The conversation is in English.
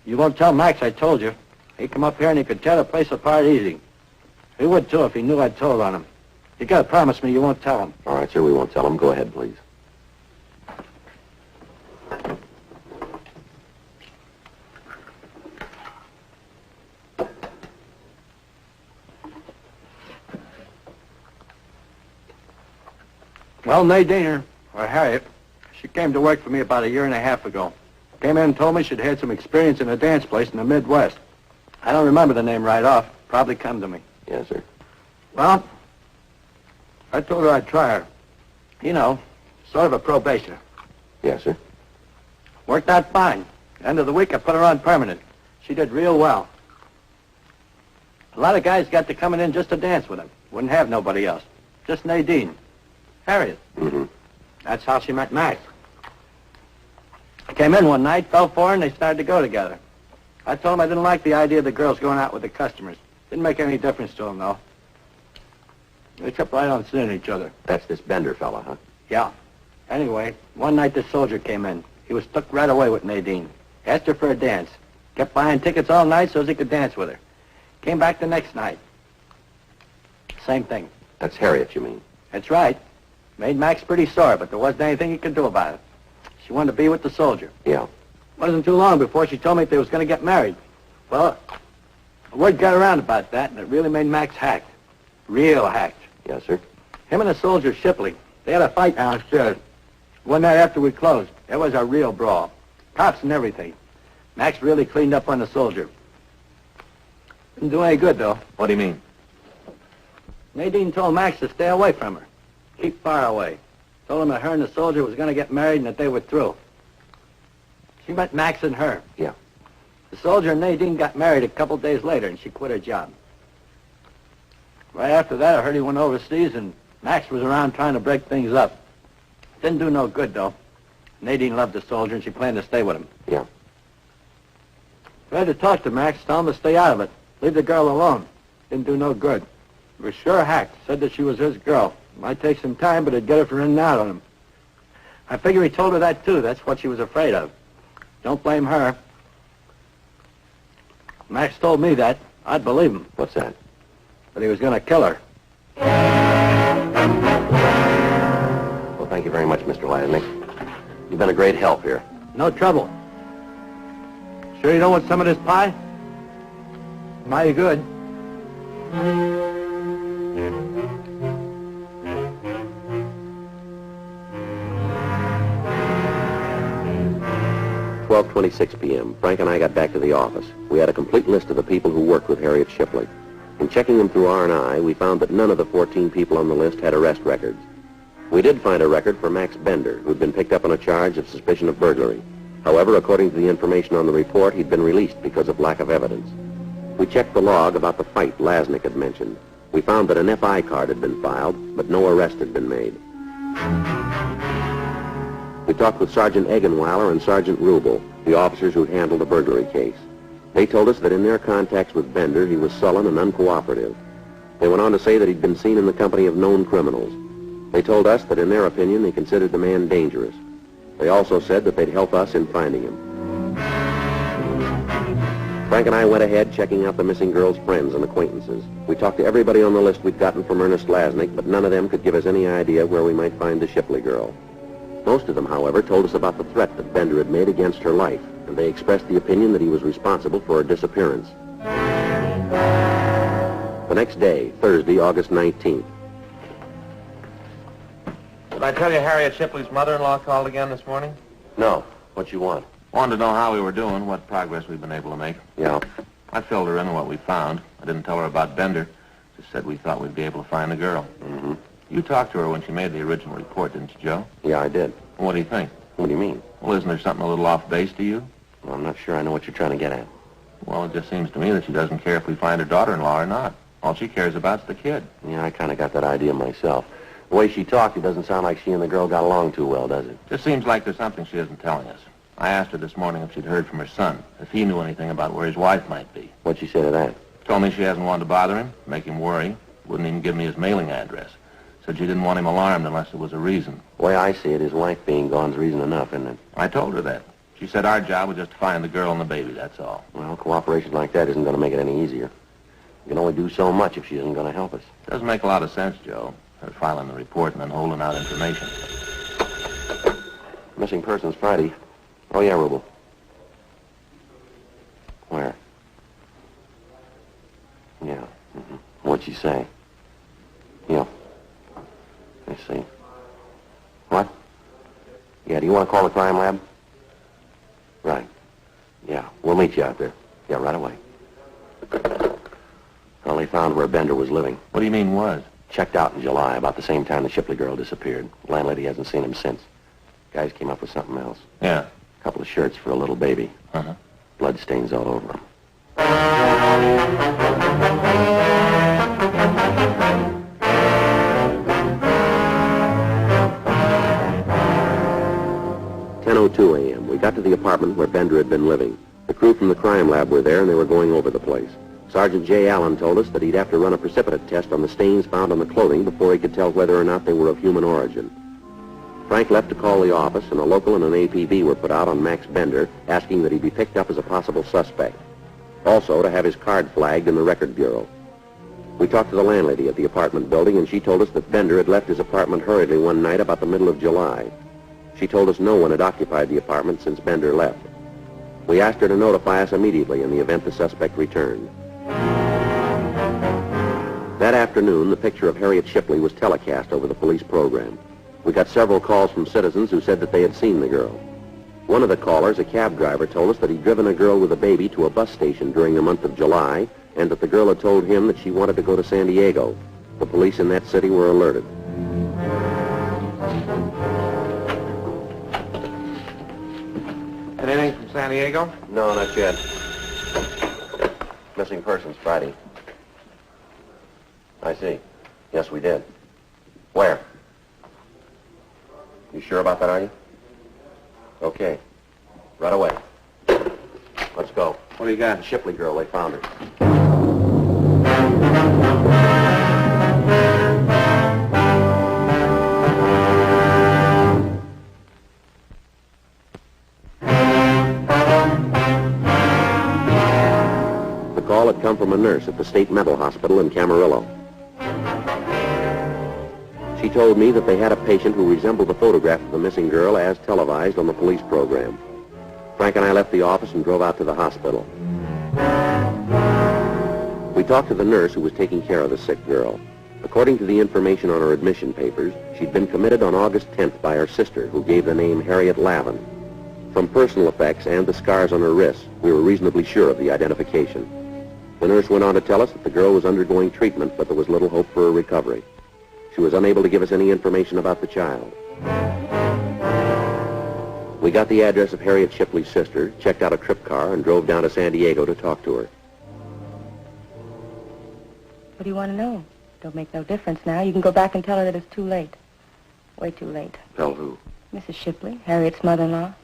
You won't tell Max I told you. He'd come up here and he could tear the place apart easy. He would, too, if he knew I'd told on him. You gotta promise me you won't tell him. All right, sir, we won't tell him. Go ahead, please. Well, Nadine, or Harriet, she came to work for me about 1.5 years ago. Came in and told me she'd had some experience in a dance place in the Midwest. I don't remember the name right off. Probably come to me. Yes, sir. Well, I told her I'd try her. You know, sort of a probationer. Yes, sir. Worked out fine. End of the week, I put her on permanent. She did real well. A lot of guys got to coming in just to dance with him. Wouldn't have nobody else. Just Nadine. Harriet. Mm-hmm. That's how she met Max. I came in one night, fell for her, and they started to go together. I told him I didn't like the idea of the girls going out with the customers. Didn't make any difference to them, though. They kept right on seeing each other. That's this Bender fella, huh? Yeah. Anyway, one night this soldier came in. He was took right away with Nadine. Asked her for a dance. Kept buying tickets all night so as he could dance with her. Came back the next night. Same thing. That's Harriet, you mean? That's right. Made Max pretty sore, but there wasn't anything he could do about it. She wanted to be with the soldier. Yeah. Wasn't too long before she told me they was going to get married. Well, word got around about that, and it really made Max hacked. Real hacked. Yes, sir. Him and the soldier, Shipley, they had a fight downstairs. One night after we closed, there was a real brawl. Cops and everything. Max really cleaned up on the soldier. Didn't do any good, though. What do you mean? Nadine told Max to stay away from her. Keep far away. Told him that her and the soldier was going to get married and that they were through. She met Max and her. Yeah. The soldier and Nadine got married a couple days later, and she quit her job. Right after that, I heard he went overseas, and Max was around trying to break things up. Didn't do no good, though. Nadine loved the soldier, and she planned to stay with him. Yeah. Tried to talk to Max, tell him to stay out of it. Leave the girl alone. Didn't do no good. He was sure hacked. Said that she was his girl. Might take some time, but it'd get her from in and out on him. I figure he told her that, too. That's what she was afraid of. Don't blame her. Max told me that. I'd believe him. What's that? That he was going to kill her. Well, thank you very much, Mr. Lasnik. You've been a great help here. No trouble. Sure you don't want some of this pie? Mighty good. 12:26 p.m. Frank and I got back to the office. We had a complete list of the people who worked with Harriet Shipley. In checking them through R&I, we found that none of the 14 people on the list had arrest records. We did find a record for Max Bender, who'd been picked up on a charge of suspicion of burglary. However, according to the information on the report, he'd been released because of lack of evidence. We checked the log about the fight Lasnik had mentioned. We found that an FI card had been filed, but no arrest had been made. We talked with Sergeant Eggenweiler and Sergeant Rubel, the officers who'd handled the burglary case. They told us that in their contacts with Bender, he was sullen and uncooperative. They went on to say that he'd been seen in the company of known criminals. They told us that in their opinion, they considered the man dangerous. They also said that they'd help us in finding him. Frank and I went ahead checking out the missing girl's friends and acquaintances. We talked to everybody on the list we'd gotten from Ernest Lasnik, but none of them could give us any idea where we might find the Shipley girl. Most of them, however, told us about the threat that Bender had made against her life, and they expressed the opinion that he was responsible for her disappearance. The next day, Thursday, August 19th. Did I tell you Harriet Shipley's mother-in-law called again this morning? No. What you want? Wanted to know how we were doing, what progress we've been able to make. Yeah. I filled her in on what we found. I didn't tell her about Bender. Just said we thought we'd be able to find the girl. Mm-hmm. You talked to her when she made the original report, didn't you, Joe? Yeah, I did. What do you think? What do you mean? Well, isn't there something a little off base to you? Well, I'm not sure I know what you're trying to get at. Well, it just seems to me that she doesn't care if we find her daughter-in-law or not. All she cares about is the kid. Yeah, I kind of got that idea myself. The way she talked, it doesn't sound like she and the girl got along too well, does it? Just seems like there's something she isn't telling us. I asked her this morning if she'd heard from her son, if he knew anything about where his wife might be. What'd she say to that? Told me she hasn't wanted to bother him, make him worry. Wouldn't even give me his mailing address. Said she didn't want him alarmed unless there was a reason. The way I see it, his wife being gone's reason enough, isn't it? I told her that. She said our job was just to find the girl and the baby, that's all. Well, cooperation like that isn't going to make it any easier. We can only do so much if she isn't going to help us. Doesn't make a lot of sense, Joe. Her filing the report and then holding out information. Missing persons Friday. Oh, yeah, Rubel. Where? Yeah. Mm-hmm. What'd she say? Yeah. I see. What? Yeah, do you want to call the crime lab? Right. Yeah, we'll meet you out there. Yeah, right away. Well, they found where Bender was living. What do you mean was? Checked out in July, about the same time the Shipley girl disappeared. Landlady hasn't seen him since. Guys came up with something else. Yeah. A couple of shirts for a little baby. Uh-huh. Blood stains all over him. a.m. We got to the apartment where Bender had been living. The crew from the crime lab were there, and they were going over the place. Sergeant J. Allen told us that he'd have to run a precipitate test on the stains found on the clothing before he could tell whether or not they were of human origin. Frank left to call the office, and a local and an APB were put out on Max Bender, asking that he be picked up as a possible suspect. Also, to have his card flagged in the record bureau. We talked to the landlady at the apartment building, and she told us that Bender had left his apartment hurriedly one night about the middle of July. She told us no one had occupied the apartment since Bender left. We asked her to notify us immediately in the event the suspect returned. That afternoon, the picture of Harriet Shipley was telecast over the police program. We got several calls from citizens who said that they had seen the girl. One of the callers, a cab driver, told us that he'd driven a girl with a baby to a bus station during the month of July, and that the girl had told him that she wanted to go to San Diego. The police in that city were alerted. Anything from San Diego? No, not yet. Missing persons Friday. I see. Yes, we did. Where? You sure about that, are you? Okay. Right away. Let's go. What do you got? The Shipley girl, they found her. The call had come from a nurse at the State Mental Hospital in Camarillo. She told me that they had a patient who resembled the photograph of the missing girl as televised on the police program. Frank and I left the office and drove out to the hospital. We talked to the nurse who was taking care of the sick girl. According to the information on her admission papers, she'd been committed on August 10th by her sister, who gave the name Harriet Lavin. From personal effects and the scars on her wrists, we were reasonably sure of the identification. The nurse went on to tell us that the girl was undergoing treatment, but there was little hope for her recovery. She was unable to give us any information about the child. We got the address of Harriet Shipley's sister, checked out a trip car, and drove down to San Diego to talk to her. What do you want to know? Don't make no difference now. You can go back and tell her that it's too late. Way too late. Tell who? Mrs. Shipley, Harriet's mother-in-law.